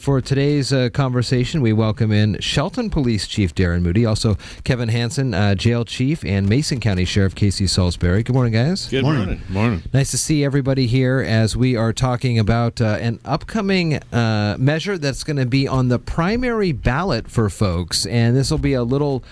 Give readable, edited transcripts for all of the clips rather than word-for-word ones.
For today's conversation, we welcome in Shelton Police Chief Darrin Moody, also Kevin Hanson, Jail Chief, and Mason County Sheriff Casey Salisbury. Good morning, guys. Good morning. Morning. Nice to see everybody here as we are talking about an upcoming measure that's going to be on the primary ballot for folks. And this will be a little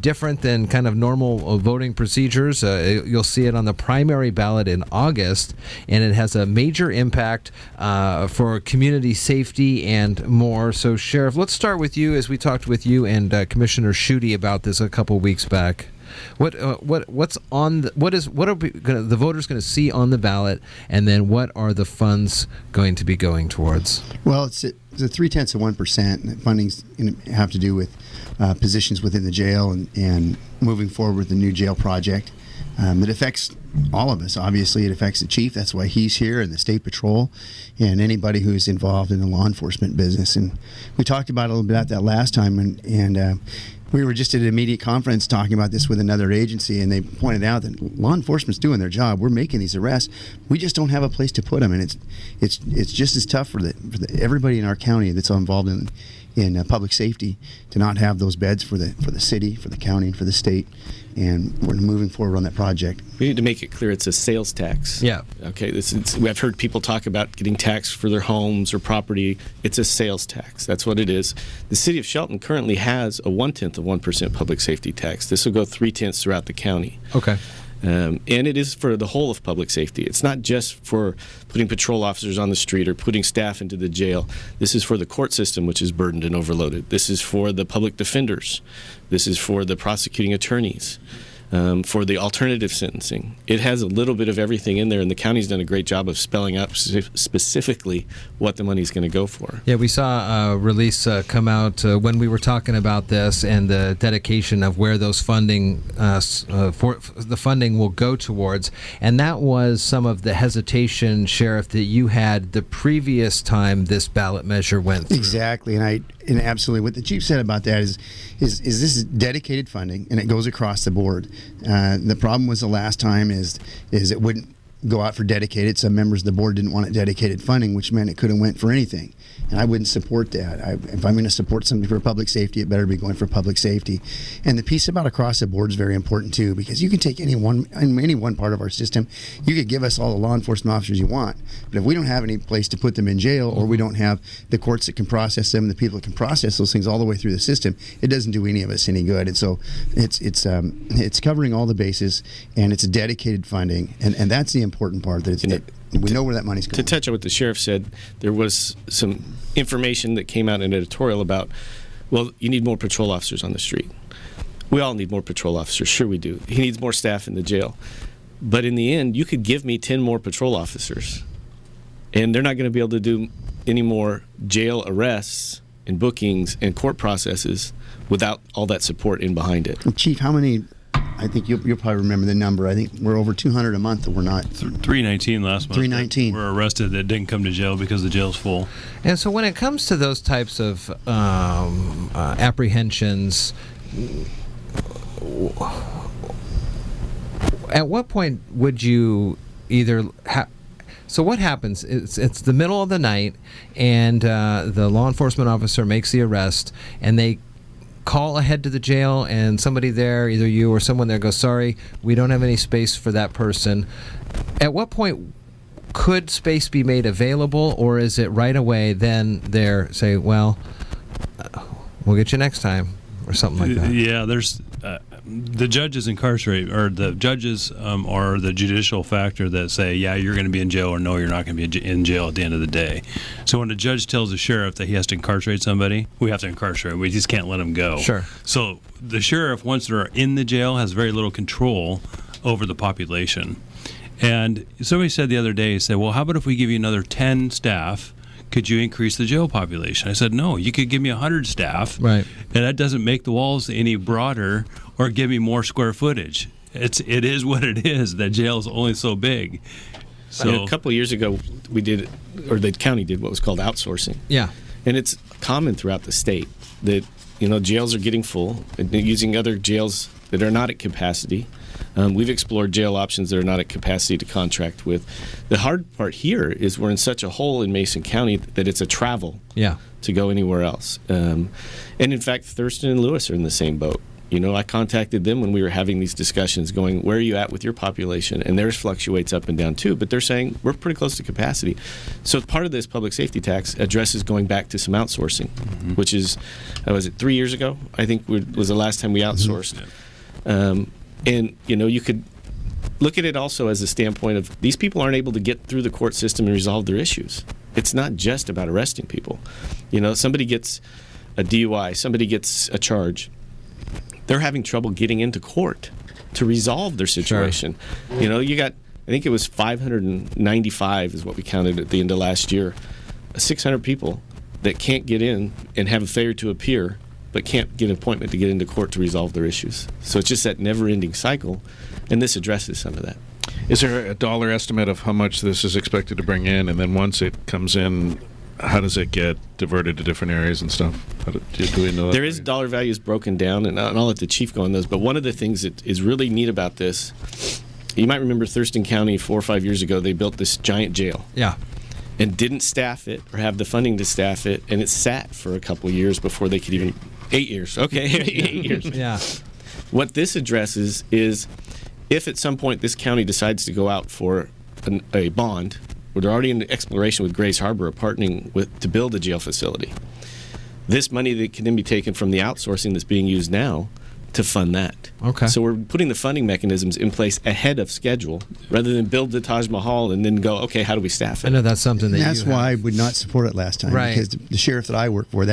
different than kind of normal voting procedures. You'll see it on the primary ballot in August, and it has a major impact for community safety and more. So, Sheriff, let's start with you, as we talked with you and Commissioner Schutte about this a couple weeks back. What are the voters going to see on the ballot, and then what are the funds going to be going towards? Well, it's a 0.3%. Funding's going to have to do with positions within the jail and moving forward with the new jail project. It affects all of us. Obviously, it affects the chief. That's why he's here, and the state patrol, and anybody who's involved in the law enforcement business. And we talked about a little bit about that last time, and we were just at an immediate conference talking about this with another agency, and they pointed out that law enforcement's doing their job. We're making these arrests. We just don't have a place to put them, and it's just as tough for everybody in our county that's involved in public safety to not have those beds for the city, for the county, and for the state. And we're moving forward on that project. We need to make it clear it's a sales tax. Yeah. Okay. I've heard people talk about getting taxed for their homes or property. It's a sales tax. That's what it is. The city of Shelton currently has a 0.1% public safety tax. This will go 0.3 throughout the county. Okay. And it is for the whole of public safety. It's not just for putting patrol officers on the street or putting staff into the jail. This is for the court system, which is burdened and overloaded. This is for the public defenders. This is for the prosecuting attorneys, for the alternative sentencing. It has a little bit of everything in there, and the county's done a great job of spelling out specifically what the money's going to go for. Yeah, we saw a release come out when we were talking about this and the dedication of where those funding for the funding will go towards, and that was some of the hesitation, Sheriff, that you had the previous time this ballot measure went through. Exactly, and absolutely what the chief said about that is this is dedicated funding, and it goes across the board. The problem was the last time is it wouldn't go out for dedicated. Some members of the board didn't want it dedicated funding, which meant it could have went for anything. And I wouldn't support that. If I'm going to support something for public safety, it better be going for public safety. And the piece about across the board is very important too, because you can take any one part of our system. You could give us all the law enforcement officers you want, but if we don't have any place to put them in jail, or we don't have the courts that can process them, the people that can process those things all the way through the system, it doesn't do any of us any good. And so it's covering all the bases, and it's dedicated funding, and that's the important part. We know where that money's going. To touch on what the sheriff said, there was some information that came out in an editorial about, well, you need more patrol officers on the street. We all need more patrol officers. Sure we do. He needs more staff in the jail. But in the end, you could give me 10 more patrol officers, and they're not going to be able to do any more jail arrests and bookings and court processes without all that support in behind it. Chief, how many... I think you'll probably remember the number. I think we're over 200 a month that we're not. 319 last month. 319. We're arrested that didn't come to jail because the jail's full. And so when it comes to those types of apprehensions, at what point would you either so what happens? It's the middle of the night, and the law enforcement officer makes the arrest, and they call ahead to the jail, and somebody there, either you or someone there, goes, sorry, we don't have any space for that person. At what point could space be made available, or is it right away then they say, well, we'll get you next time, or something like that? Yeah, there's the judges incarcerate, or the judges are the judicial factor that say, yeah, you're going to be in jail, or no, you're not going to be in jail at the end of the day. So when a judge tells the sheriff that he has to incarcerate somebody, we have to incarcerate. We just can't let him go. Sure. So the sheriff, once they're in the jail, has very little control over the population. And somebody said the other day, he said, well, how about if we give you another 10 staff? Could you increase the jail population? I said, no, you could give me 100 staff, right, and that doesn't make the walls any broader or give me more square footage. It is what it is. That jail is only so big. So a couple of years ago, we did, or the county did, what was called outsourcing. Yeah. And it's common throughout the state that, jails are getting full and using other jails that are not at capacity. We've explored jail options that are not at capacity to contract with. The hard part here is we're in such a hole in Mason County that it's a travel to go anywhere else. And in fact, Thurston and Lewis are in the same boat. I contacted them when we were having these discussions going, where are you at with your population? And theirs fluctuates up and down too, but they're saying we're pretty close to capacity. So part of this public safety tax addresses going back to some outsourcing, which is, was it 3 years ago? I think was the last time we outsourced. And, you could look at it also as a standpoint of these people aren't able to get through the court system and resolve their issues. It's not just about arresting people. Somebody gets a DUI, somebody gets a charge. They're having trouble getting into court to resolve their situation. Sure. You got, I think it was 595 is what we counted at the end of last year, 600 people that can't get in and have a failure to appear, but can't get an appointment to get into court to resolve their issues. So it's just that never-ending cycle, and this addresses some of that. Is there a dollar estimate of how much this is expected to bring in, and then once it comes in, how does it get diverted to different areas and stuff? Do we know that? There is dollar values broken down, and I'll let the chief go on those, but one of the things that is really neat about this, you might remember Thurston County 4 or 5 years ago, they built this giant jail. Yeah. And didn't staff it or have the funding to staff it, and it sat for a couple of years before they could even... 8 years. Okay, 8 years. Yeah. What this addresses is if at some point this county decides to go out for a bond, where they're already in exploration with Grays Harbor, partnering to build a jail facility. This money that can then be taken from the outsourcing that's being used now to fund that. Okay. So we're putting the funding mechanisms in place ahead of schedule, rather than build the Taj Mahal and then go, okay, how do we staff it? I know that's something that that's why I would not support it last time. Right. Because the sheriff that I work for,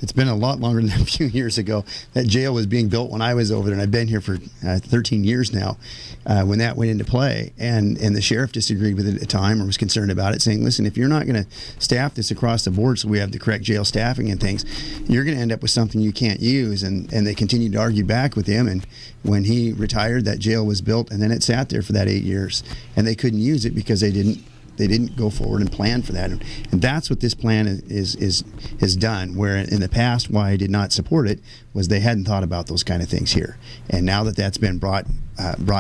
it's been a lot longer than a few years ago. That jail was being built when I was over there, and I've been here for 13 years now when that went into play. And the sheriff disagreed with it at the time, or was concerned about it, saying, listen, if you're not going to staff this across the board so we have the correct jail staffing and things, you're going to end up with something you can't use. And they continued to argue back with him. And when he retired, that jail was built, and then it sat there for that 8 years. And they couldn't use it because they didn't go forward and plan for that, and that's what this plan is done. Where in the past, why I did not support it was they hadn't thought about those kind of things here, and now that that's been brought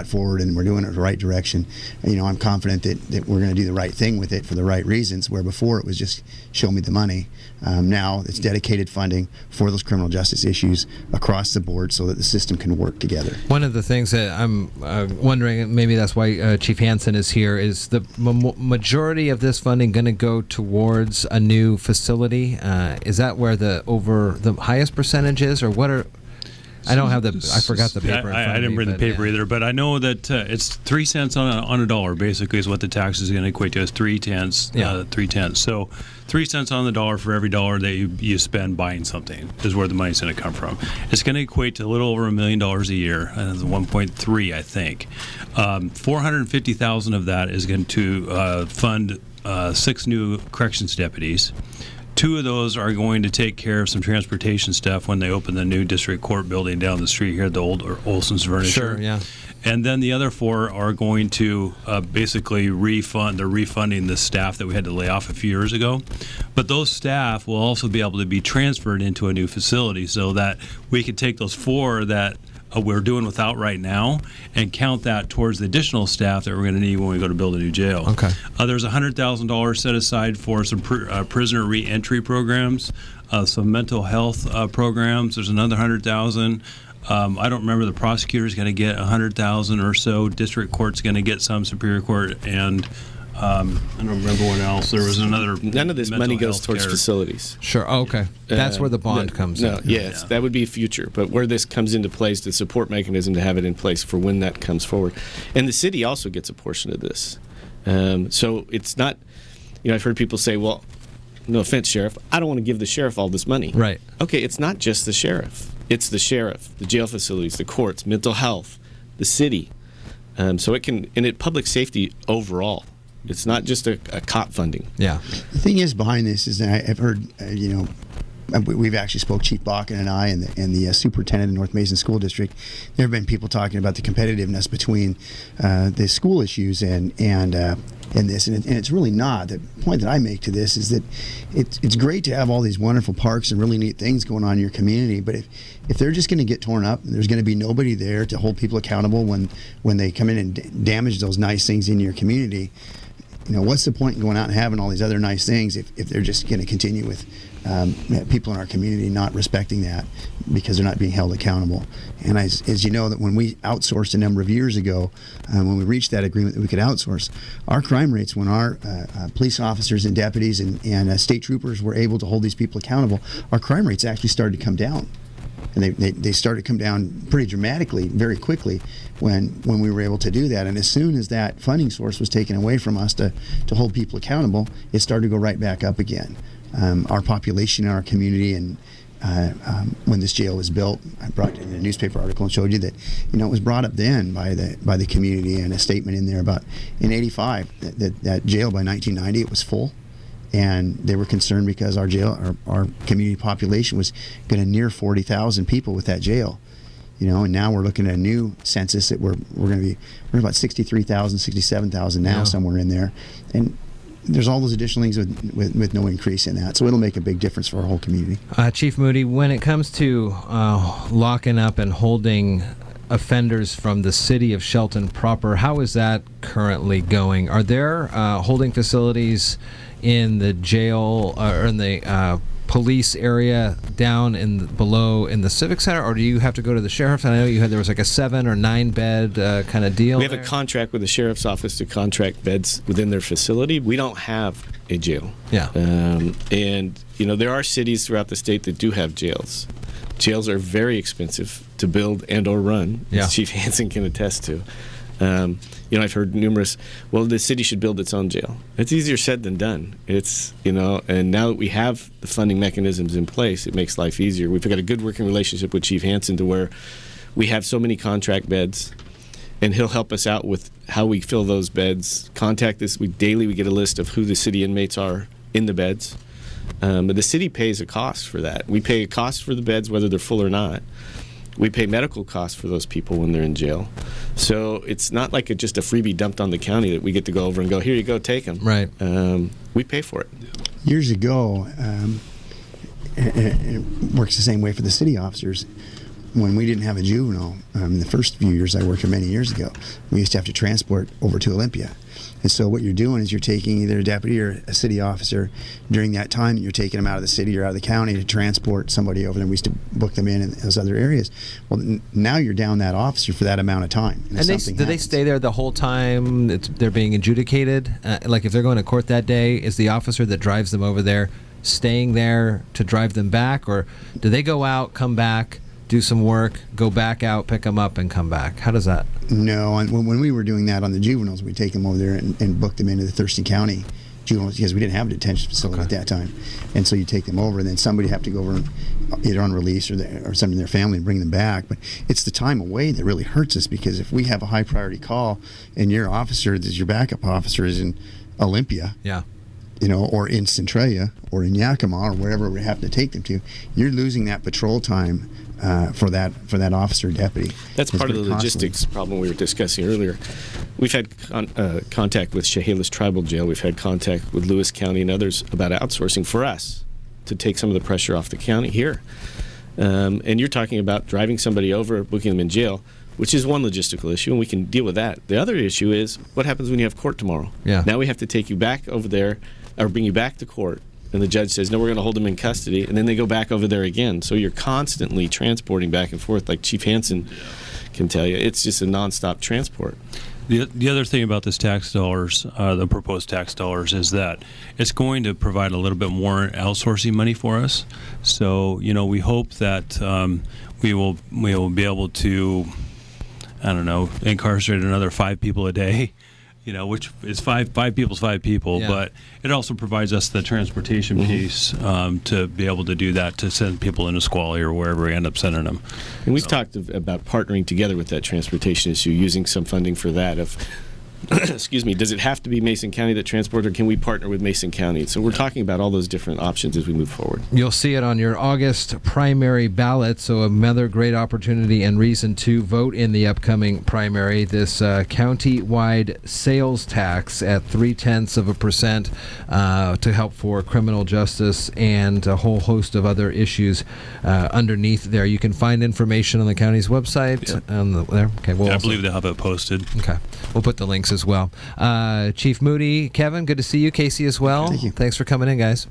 forward and we're doing it the right direction, I'm confident that we're going to do the right thing with it for the right reasons. Where before it was just show me the money. Now it's dedicated funding for those criminal justice issues across the board so that the system can work together. One of the things that I'm wondering, maybe that's why Chief Hanson is here, is the majority of this funding going to go towards a new facility? Is that where the highest percentage is, or what are? I don't have I forgot the paper. I didn't bring the paper either, but I know that it's 3 cents on a dollar. Basically, is what the tax is going to equate to. Is 3 tenths. 3 tenths. So 3 cents on the dollar for every dollar that you spend buying something is where the money's going to come from. It's going to equate to a little over $1 million a year, and it's 1.3, I think. $450,000 of that is going to fund 6 new corrections deputies. 2 of those are going to take care of some transportation stuff when they open the new district court building down the street here, the old Olson's Furniture. Sure, yeah. And then the other 4 are going to basically refund. They're refunding the staff that we had to lay off a few years ago. But those staff will also be able to be transferred into a new facility so that we can take those 4 that we're doing without right now and count that towards the additional staff that we're going to need when we go to build a new jail. Okay. There's $100,000 set aside for some prisoner re-entry programs, some mental health programs. There's another $100,000. I don't remember. The prosecutor's going to get $100,000 or so. District court's going to get some. Superior Court and I don't remember what else. There was another. None of this money goes towards facilities. Sure. Oh, okay. That's where the bond comes in. Yes, that would be future. But where this comes into place, the support mechanism to have it in place for when that comes forward. And the city also gets a portion of this. So it's not, I've heard people say, well, no offense, Sheriff, I don't want to give the sheriff all this money. Right. Okay, it's not just the sheriff. It's the sheriff, the jail facilities, the courts, mental health, the city. So it can, and public safety overall. It's not just a cop funding. Yeah. The thing is behind this is that I've heard, we've actually spoke, Chief Bakken and I, and the superintendent of North Mason School District. There have been people talking about the competitiveness between the school issues and this, and it's really not. The point that I make to this is that it's great to have all these wonderful parks and really neat things going on in your community, but if they're just going to get torn up, there's going to be nobody there to hold people accountable when they come in and damage those nice things in your community. What's the point in going out and having all these other nice things if they're just going to continue with people in our community not respecting that because they're not being held accountable? And as you know, that when we outsourced a number of years ago, when we reached that agreement that we could outsource, our crime rates, when our police officers and deputies and state troopers were able to hold these people accountable, our crime rates actually started to come down. And they started to come down pretty dramatically, very quickly, when we were able to do that. And as soon as that funding source was taken away from us to hold people accountable, it started to go right back up again. Our population in our community, and when this jail was built, I brought in a newspaper article and showed you that it was brought up then by the community, and a statement in there about in '85 that jail by 1990 it was full. And they were concerned because our community population was going to near 40,000 people with that jail, and now we're looking at a new census that we're about 63,000, 67,000 now, somewhere in there, and there's all those additional things with no increase in that, so it'll make a big difference for our whole community. Chief Moody, when it comes to locking up and holding offenders from the city of Shelton proper, how is that currently going? Are there holding facilities in the jail or in the police area down below in the civic center, or do you have to go to the sheriff's? I know there was like a 7 or 9 bed kind of deal. We have a contract with the sheriff's office to contract beds within their facility. We don't have a jail. Yeah. And there are cities throughout the state that do have jails. Jails are very expensive to build and or run, as Chief Hanson can attest to. I've heard the city should build its own jail. It's easier said than done. It's, and now that we have the funding mechanisms in place, it makes life easier. We've got a good working relationship with Chief Hanson to where we have so many contract beds, and he'll help us out with how we fill those beds. Contact us. Daily we get a list of who the city inmates are in the beds. But the city pays a cost for that. We pay a cost for the beds whether they're full or not. We pay medical costs for those people when they're in jail. So it's not like just a freebie dumped on the county that we get to go over and go, here you go, take them. Right. We pay for it. Years ago, it works the same way for the city officers. When we didn't have a juvenile, the first few years I worked for many years ago, we used to have to transport over to Olympia. And so what you're doing is you're taking either a deputy or a city officer during that time, and you're taking them out of the city or out of the county to transport somebody over there. We used to book them in those other areas. Well, now you're down that officer for that amount of time. And do they stay there the whole time they're being adjudicated? Like if they're going to court that day, is the officer that drives them over there staying there to drive them back? Or do they go out, come back, do some work, go back out, pick them up, and come back? How does that? No, when we were doing that on the juveniles, we'd take them over there and book them into the Thurston County juveniles because we didn't have a detention facility at that time. And so you take them over, and then somebody have to go over either on release or send their family and bring them back. But it's the time away that really hurts us, because if we have a high priority call and your officer, your backup officer, is in Olympia, or in Centralia or in Yakima or wherever we have to take them to, you're losing that patrol time for that officer or deputy. That's part of the logistics problem we were discussing earlier. We've had contact with Chehalis Tribal Jail. We've had contact with Lewis County and others about outsourcing for us to take some of the pressure off the county here. And you're talking about driving somebody over, booking them in jail, which is one logistical issue, and we can deal with that. The other issue is what happens when you have court tomorrow. Yeah. Now we have to take you back over there or bring you back to court. And the judge says, no, we're going to hold them in custody. And then they go back over there again. So you're constantly transporting back and forth, like Chief Hanson can tell you. It's just a nonstop transport. The other thing about this tax dollars, the proposed tax dollars, is that it's going to provide a little bit more outsourcing money for us. So, we hope that we will be able to, incarcerate another 5 people a day. Which is five people, yeah. But it also provides us the transportation piece to be able to do that, to send people into Squally or wherever we end up sending them. And we've talked about partnering together with that transportation issue, using some funding for that. excuse me, does it have to be Mason County that transports, or can we partner with Mason County? So we're talking about all those different options as we move forward. You'll see it on your August primary ballot, so another great opportunity and reason to vote in the upcoming primary. This county-wide sales tax at 0.3% to help for criminal justice and a whole host of other issues underneath there. You can find information on the county's website. There. Okay, I believe they'll have it posted. Okay, we'll put the links as well. Chief Moody, Kevin, good to see you. Casey as well. Thank you. Thanks for coming in, guys.